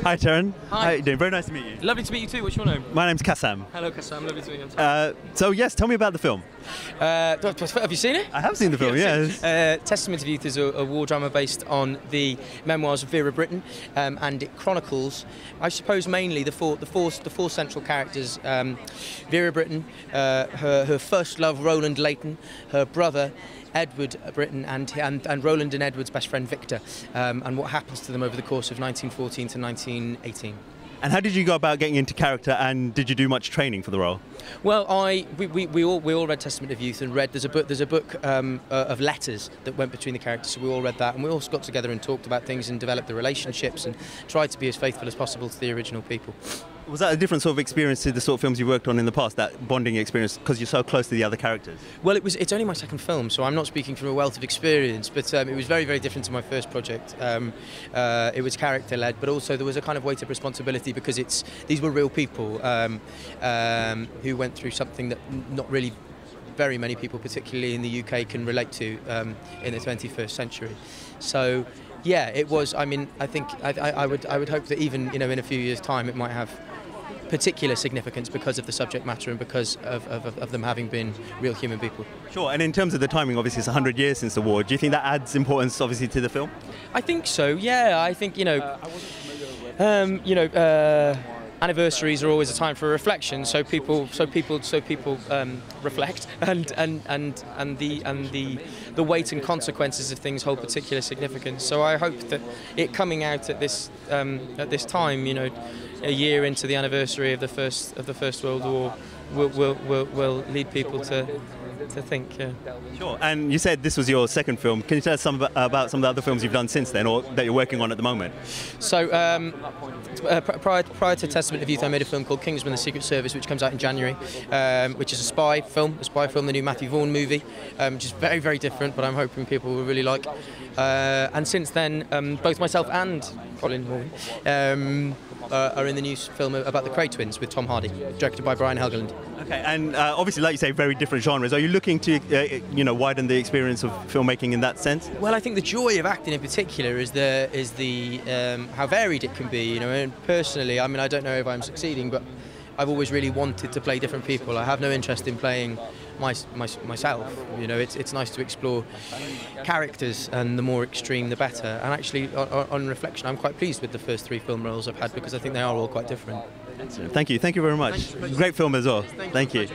Hi, Taron. Hi. How you doing? Very nice to meet you. Lovely to meet you too. What's your name? My name's Cassam. Hello, Cassam. Lovely to meet you. So yes, tell me about the film. Have you seen it? I have seen the film, yes. Testamant of Youth is a war drama based on the memoirs of Vera Brittain, and it chronicles, I suppose, mainly the four central characters: Vera Brittain, her first love Roland Leighton, her brother Edward Brittain, and Roland and Edward's best friend Victor, and what happens to them over the course of 1914 to 1918. And how did you go about getting into character, and did you do much training for the role? Well, we all read Testament of Youth and read. There's a book of letters that went between the characters, so we all read that, and we all got together and talked about things and developed the relationships and tried to be as faithful as possible to the original people. Was that a different sort of experience to the sort of films you worked on in the past, that bonding experience, because you're so close to the other characters? Well, it's only my second film, so I'm not speaking from a wealth of experience, but it was very, very different to my first project. It was character-led, but also there was a kind of weight of responsibility because these were real people who went through something that not really very many people, particularly in the UK, can relate to in the 21st century. So, yeah, it was. I mean, I think I would hope that even in a few years' time, it might have particular significance because of the subject matter and because of them having been real human people. Sure, and in terms of the timing, obviously it's 100 years since the war. Do you think that adds importance, obviously, to the film? I think so. Yeah, I think anniversaries are always a time for reflection. So people reflect, and the weight and consequences of things hold particular significance. So I hope that it coming out at this time, a year into the anniversary of the First World War, will lead people to think. Yeah. Sure. And you said this was your second film. Can you tell us about some of the other films you've done since then, or that you're working on at the moment? So prior to Testament of Youth, I made a film called Kingsman: The Secret Service, which comes out in January, which is a spy film, the new Matthew Vaughn movie, which is very, very different, but I'm hoping people will really like. And since then, both myself and Colin are in the new film about the Cray twins with Tom Hardy, directed by Brian Helgeland. Okay, and obviously, like you say, very different genres. Are you looking to, widen the experience of filmmaking in that sense? Well, I think the joy of acting in particular is how varied it can be. And personally, I mean, I don't know if I'm succeeding, but I've always really wanted to play different people. I have no interest in playing myself. It's nice to explore characters, and the more extreme, the better. And actually, on reflection, I'm quite pleased with the first 3 film roles I've had because I think they are all quite different. Thank you very much. Great film as well. Thank you.